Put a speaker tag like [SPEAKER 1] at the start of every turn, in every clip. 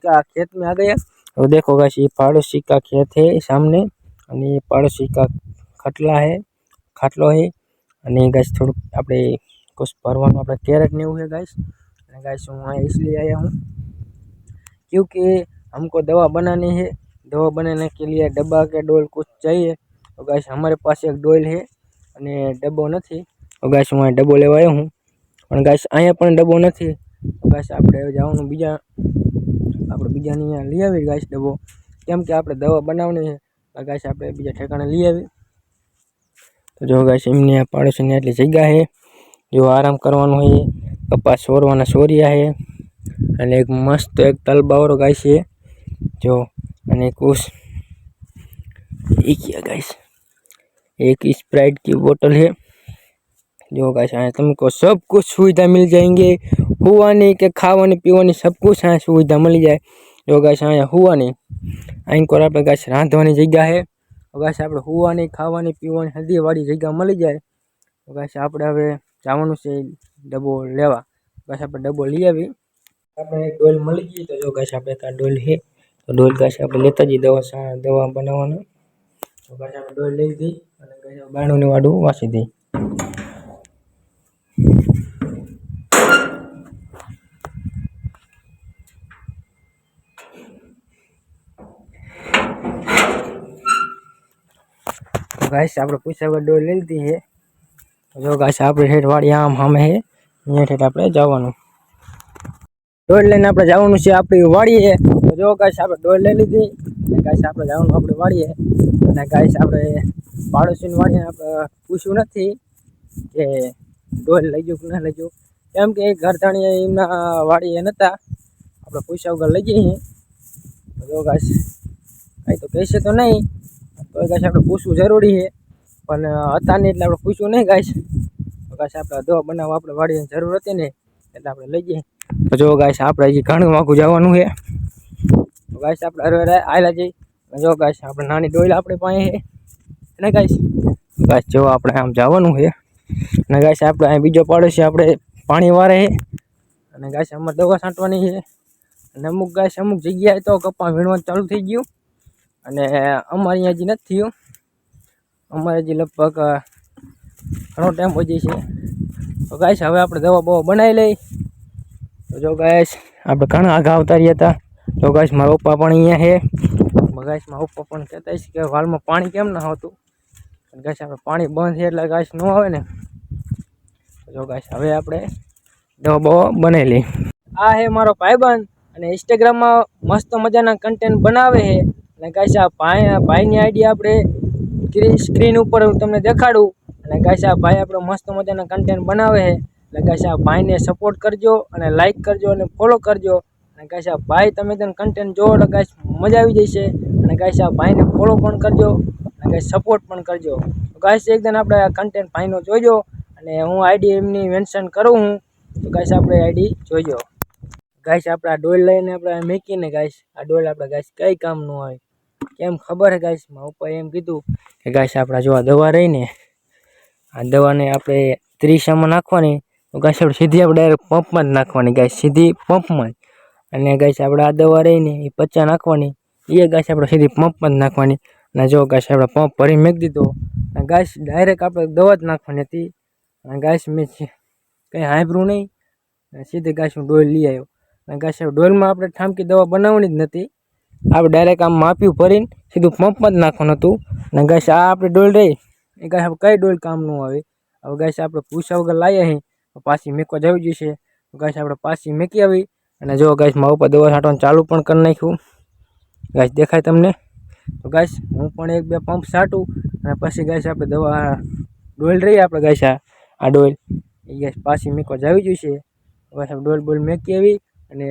[SPEAKER 1] का खेत में आ गया। और देखो गाइस ये पड़ोसी का खेत है सामने અને पड़ोसी का खटला है खाटलो है અને गाइस थोड़ा આપણે कुछ भरવાનું આપણે कैरेट ने है गाइस। અને गाइस मैं इसलिए आया हूँ क्योंकि हमको दवा बनानी है। दवा बनाने के लिए डब्बा के डोल कुछ चाहिए। तो गाइस हमारे पास एक डोल है અને ડબ્બો નથી। તો ગાइस હું ડબ્બો લેવા આવ્યો હું પણ ગાइस અહીંયા પણ ડબ્બો નથી। તો ગાइस આપણે જવાનું બીજા આપણે બીજાની અહીંયા લઈ આવી ગાइस ડબ્બો કેમ કે આપણે દવા બનાવવાની છે। તો ગાइस આપણે બીજા ઠેકાણે લઈ આવી। તો જો ગાइस એમની આ પાડોશીની આટલી જગ્યા છે जो आराम करवानो है। कपास सोरवाना सोरिया है અને એક મસ્ત એક તલબાવરો ગાइस है जो અને कुछ एक गाइस एक स्प्राइट की बोतल है जो गाइस यहाँ तुमको सब कुछ सुविधा मिल जाएंगे। हुआनी के खावानी पीवानी सब कुछ यहाँ सुविधा मिल जाए। जो गाइस यहाँ हुआनी અહીં કોર આપણે ગાइस રાંધવાની જગ્યા है। तो गाइस આપણે હુવાની ખાવાની પીવાની હદી વાળી જગ્યા મળી જાય। તો ગાइस આપણે હવે જવાનું છે ડબ્બો લેવા। ગાइस આપણે ડબ્બો લઈ આવી આપણે એક ડોલ મળી ગઈ। તો જો ગાइस આપણે આ ડોલ છે તો ડોલ ગાइस આપણે લેતા જઈએ દવા બનાવવાનો। તો ગાइस આપણે ડોલ લઈ દી અને ગાइस બાણુને વાડું વાસી દઈ। गाइस આપણે પૂછા વગર ડોલ લઈ લીધી છે। જો ગાइस આપણે હેઠ વાડી આમ સામે છે અહીંયા હેઠ આપણે જવાનું ડોલ લઈને આપણે જવાનું છે આપણી વાડી છે। તો જો ગાइस આપણે ડોલ લઈ લીધી અને ગાइस આપણે જવાનું આપણી વાડી છે। અને ગાइस આપણે પાડોશીની વાડીને આપણે પૂછ્યું નથી કે ડોલ લઈ જવું કે ના લઈ જવું કેમ કે ઘરધાણી એમના વાડીએ નહોતા આપણે પૂછ્યા વગર લઈ જઈએ। તો જો ગાइस કંઈ તો કહેશે તો નહીં तो गाइस આપણે પૂછવું જરૂરી છે પણ હતા નહીં એટલે આપણે પૂછ્યું નહીં ગાइस। તો ગાइस આપણે દવા બનાવવા આપણે વાડીની જરૂર હતી ને એટલે આપણે લઈ જઈએ। તો જો ગાइस આપણે હજી ઘણું વાગું જવાનું છે। તો ગાइस આપણે હરવે આયલા જઈ જો गाइस આપણે નાની ડોલ આપણી પાસે છે ને गाइस જો આપણે આમ જવાનું છે અને गाइस આપણે અહીં બીજો પાડોશી આપણે પાણી વારે છે અને गाइस આમાં દવા છાંટવાની છે। અને અમુક गाइस અમુક જગ્યાએ તો કપા વીણવાનું ચાલુ થઈ ગયું અને અમારી હજી નથી થયું અમારે હજી લગભગ ઘણો ટાઈમ વધી છે। તો गाइस હવે આપણે દવા બવા બનાવી લઈ। તો જો गाइस આપણે ઘણા આગા આવતા રહ્યા હતા। તો गाइस મારા પપ્પા પણ અહીંયા છે। गाइस મારા પપ્પા પણ કહેતા છે કે વાલમાં પાણી કેમ ના આવતું गाइस આપણે પાણી બંધ છે એટલે गाइस ન આવે ને। તો જો गाइस હવે આપણે દવા બવા બનાવી લઈ। આ છે મારો ભાઈબંધ અને ઇન્સ્ટાગ્રામમાં મસ્ત મજાના કન્ટેન્ટ બનાવે છે। અને गाइस આ ભાઈની આઈડી આપણે સ્ક્રીન ઉપર હું તમને દેખાડું। અને गाइस આ ભાઈ આપણો મસ્ત મજાના કન્ટેન્ટ બનાવે છે એટલે गाइस આ ભાઈને સપોર્ટ કરજો અને લાઈક કરજો અને ફોલો કરજો। અને गाइस આ ભાઈ તમે તેનું કન્ટેન્ટ જોવો એટલે गाइस મજા આવી જશે। અને गाइस આ ભાઈને ફોલો પણ કરજો અને गाइस સપોર્ટ પણ કરજો। તો गाइस એકદમ આપણે આ કન્ટેન્ટ ભાઈનો જોઈજો અને હું આઈડી એમની મેન્શન કરું હું તો गाइस આપણે આઈડી જોઈજો। गाइस આપણે આ ડોલ લઈને આપણે મૂકીને गाइस આ ડોલ આપણે गाइस કઈ કામ ન આવે કેમ ખબર છે गाइस મારા પપ્પાએ એમ કીધું કે गाइस આપણા જો આ દવા રહીને આ દવાને આપણે 30 નાખવાની તો गाइस આપણે સીધી આપણે ડાયરેક્ટ પંપમાં જ નાખવાની गाइस સીધી પંપમાં અને गाइस આપણે આ દવા રહીને એ 50 નાખવાની એ गाइस આપણે સીધી પંપમાં જ નાખવાની। અને જો गाइस આપણે પંપ ભરી મૂકી દીધો અને गाइस ડાયરેક્ટ આપણે દવા જ નાખવાની હતી અને गाइस મેં કંઈ હાંભળ્યું નહીં સીધી गाइस હું ડોલ લઈ આવ્યો। અને गाइस ડોલમાં આપણે ઠામકી દવા બનાવવાની જ નથી આપણે ડાયરેક્ટ આમ માપ્યું ભરીને સીધું પંપમાં જ નાખવાનું હતું। અને गाइस આ આપણે ડોલ રહી એ गाइस આપણે કઈ ડોલ કામ ન આવે। હવે गाइस આપણે પૂછ્યા વગર લાવ્યા અહીં પાછી મેકવા જવી જોઈશે। તો गाइस આપણે પાછી મેકી આવી અને જો गाइस મારા ઉપર દવા છાંટવાનું ચાલુ પણ કરી નાખ્યું गाइस દેખાય તમને। તો गाइस હું પણ એક બે પંપ છાંટું અને પછી गाइस આપણે દવા ડોલ રહી આપણે गाइस આ ડોલ એ गाइस પાછી મેકવા જવી જોઈશે। गाइस આપણે ડોલ બોલ મેકી આવી અને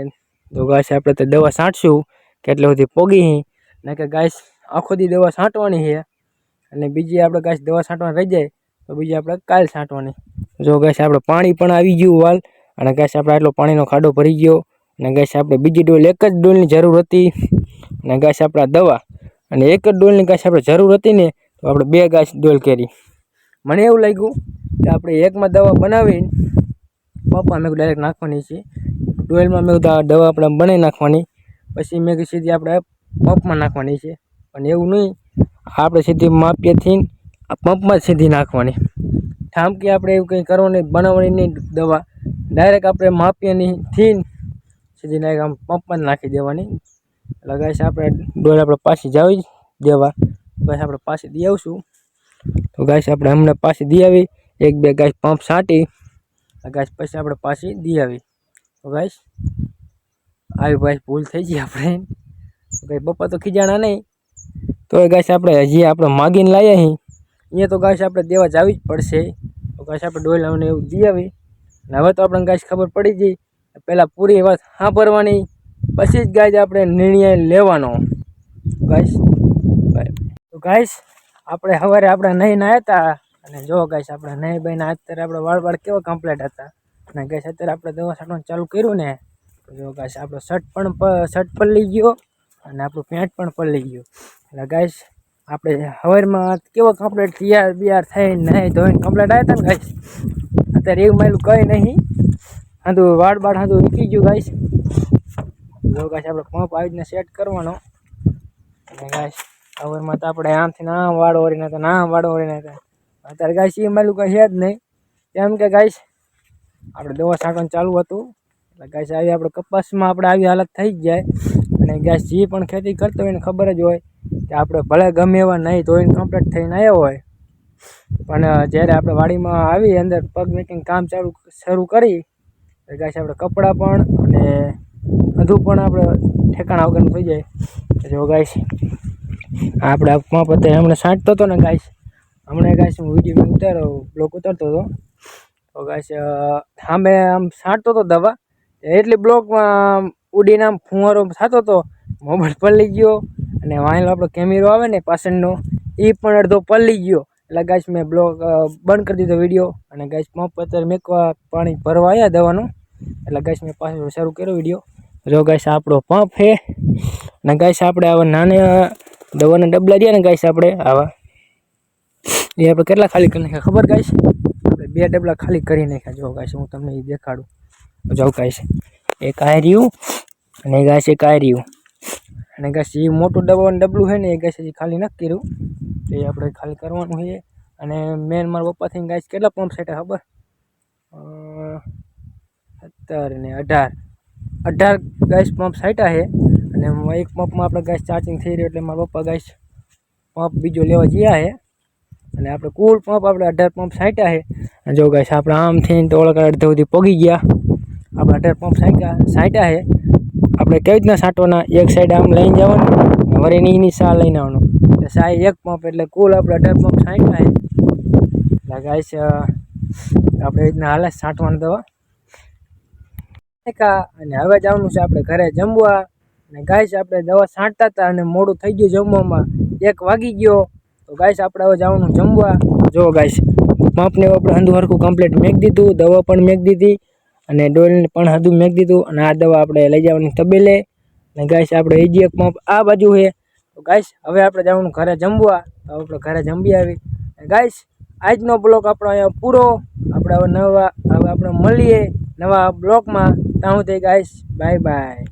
[SPEAKER 1] તો गाइस આપણે તો દવા છાંટશું કેટલે સુધી પોગી ને કે गाइस આખો દી દવા છાંટવાની છે અને બીજી આપણે गाइस દવા છાંટવાની રહી જાય તો બીજી આપણે કાલ છાંટવાની। જો गाइस આપણે પાણી પણ આવી ગયું વાલ અને गाइस આપણે આટલો પાણીનો ખાડો ભરી ગયો અને गाइस આપણે બીજી ડોલ એક જ ડોલની જરૂર હતી અને गाइस આપણે દવા અને એક જ ડોલની गाइस આપણે જરૂર હતી ને તો આપણે બે गाइस ડોલ કરી। મને એવું લાગ્યું કે આપણે એકમાં દવા બનાવીને પપ્પા મેં ડાયરેક્ટ નાખવાની છે ડોલમાં મેં દવા આપણે બનાવી નાખવાની પછી મેં સીધી આપણે પંપમાં નાખવાની છે, પણ એવું નહીં, આપણે સીધી માપીએથી આ પંપમાં જ સીધી નાખવાની. ઠામકી આપણે એવું કંઈ કરવાનું નહીં, બનાવવાની નહીં દવા, ડાયરેક્ટ આપણે માપીએની સીધી ડાયરેક્ટ આમ પંપમાં જ નાખી દેવાની. એટલે ગાઈસ આપણે ડોલ આપણે પાછી જાવી દેવા, બસ આપણે પાછી દઈ આવશું. તો ગાઈસ આપણે હમણાં પાછી દઈ આવી, એક બે ગાઈસ પંપ છાંટી ગાઈસ, પછી આપણે પાછી દઈ આવી. તો ગાઈસ આવી ભાઈ ભૂલ થઈ ગઈ આપણે, ભાઈ પપ્પા તો ખીજાણા નહીં, તો ગાઈસ આપણે હજી આપણે માગીને લાવ્યા અહીં અહીંયા, તો ગાઈસ આપણે દેવા જાવી જ પડશે. તો ગાઈસ આપણે ડોલાને એવું દઈ આવી, અને હવે તો આપણે ગાઈસ ખબર પડી ગઈ, પહેલાં પૂરી વાત સાંભળવાની, પછી જ ગાઈસ આપણે નિર્ણય લેવાનો. ગાઈસ તો ગાઈસ આપણે સવારે આપણે નહીં નાહ્યા હતા, અને જો ગાઈસ આપણે નહીં ભાઈ ના અત્યારે આપણે વાળ કેવા કમ્પ્લીટ હતા, અને ગાઈસ અત્યારે આપણે દવા છાંટવાનું ચાલુ કર્યું ને, તો જો ગાઈસ આપણો શર્ટ પલળી ગયો અને આપણું પેન્ટ પણ પલળી ગયું. એટલે ગાઈસ આપણે સવારમાં કેવો કમ્પ્લીટ તૈયાર થઈને નહીં ધોઈને કમ્પ્લીટ આવ્યા હતા ને ગાઈસ, અત્યારે એવું માયલું કંઈ નહીં, હાંધું વાળ હાંધું નીકળી ગયું ગાઈસ. જો ગાઈસ આપણે પંપ આવી રીતના સેટ કરવાનો, અને ગાઈસ સવારમાં તો આપણે આમથી ના વાળ ઓરી નાખતા, અત્યારે ગાઈસ એ માયલું કંઈ છે જ નહીં, કેમ કે ગાઈસ આપણે દવા છાંટવાનું ચાલુ હતું. એટલે ગાઈસ આવી આપણે કપાસમાં આપણે આવી હાલત થઈ જ જાય, અને ગાઈસ જે પણ ખેતી કરતો હોય એને ખબર જ હોય કે આપણે ભલે ગમે એવા નહીં ધોઈને કમ્પ્લીટ થઈને આવ્યા હોય, પણ જ્યારે આપણે વાડીમાં આવી અંદર પગ મૂકીને કામ શરૂ કરી, ગાઈસ આપણે કપડાં પણ અને બધું પણ આપણે ઠેકાણા વગરનું થઈ જાય. જો ગાઈસ આપણે આ પંપ અત્યારે હમણાં છાંટતો હતો ને ગાઈસ, હમણાં ગાઈસ હું વિડીયો બ્લોક ઉતારતો હતો, તો ગાઈસ સામે આમ છાંટતો હતો દવા, એટલી બ્લોકમાં ઉડીને આમ ફુવારો થતો હતો, મોબાઈલ પલળી ગયો, અને વાંહેલો આપણો કેમેરો આવે ને પાછળનો એ પણ અડધો પલળી ગયો. એટલે ગાઈસ મેં બ્લોક બંધ કરી દીધો વિડીયો, અને ગાઈસ પંપ અત્યારે મેકવા પાણી ભરવા આવ્યા દવાનું, એટલે ગાઈસ મેં પાછળ શરૂ કર્યો વિડીયો. જો ગાઈસ આપણો પંપ છે, અને ગાઈસ આપણે આવા નાના દવાના ડબલા રહ્યા ને ગાઈસ, આપણે આવા એ આપણે કેટલા ખાલી કરી નાખ્યા ખબર ગાઈસ, આપણે 2 ડબલા ખાલી કરી નાખ્યા. જો ગાઈસ હું તમને એ દેખાડું, જો ગાઈસ એક આ રહ્યું અને ગાઈસ એક આ રહ્યું, અને ગાઈસ એ મોટું ડબલું છે ને એ ગાઈસ હજી ખાલી નથી કર્યું, એ આપણે ખાલી કરવાનું છે. અને મેન મારા પપ્પાથી ગાઈસ કેટલા પંપ સેટ ખબર, 17 ને 18 ગાઈસ પંપ સાઈટા છે, અને એક પંપમાં આપણે ગાઈસ ચાર્જિંગ થઈ રહ્યું, એટલે મારા પપ્પા ગાઈસ પંપ બીજો લેવા ગયા છે, અને આપણે કુલ પંપ આપણે 18 પંપ સાઈટા છે. અને જો ગાઈસ આપણે આમ થઈને તો ઓળખ અડધે સુધી પગી ગયા, આપણે 18 પંપ સાઈટા છે. આપણે કેવી રીતના છાંટવાના, એક સાઈડ આમ લઈને જવાનું, વળી એની સા લઈને આવવાનું, એટલે સા એક પંપ, એટલે કુલ આપણે 18 પંપ સાઈટા છે. એટલે ગાઈસ આપણે એ રીતના હાલે છાંટવાની દવા. અને હવે જવાનું છે આપણે ઘરે જમવા, અને ગાઈસ આપણે દવા છાંટતા હતા અને મોડું થઈ ગયું જમવામાં, 1 વાગી ગયો, તો ગાઈસ આપણે હવે જવાનું જમવા. જો ગાઈસ પંપને આપણે હંધું હરખું કમ્પ્લીટ મેક દીધું, દવા પણ મેક દીધી, અને ડોલને પણ હંધું મેક દીધું, અને આ દવા આપણે લઈ જવાની તબેલે. અને ગાઈસ આપણે હજી એક પંપ આ બાજુ છે, તો ગાઈસ હવે આપણે જવાનું ઘરે જમવા, તો આપણે ઘરે જમી આવી. ગાઈસ આજનો બ્લોગ આપણો અહીંયા પૂરો, આપણે હવે આપણે મળીએ નવા બ્લોગમાં. ત્યાં સુધી ગાઈસ બાય બાય.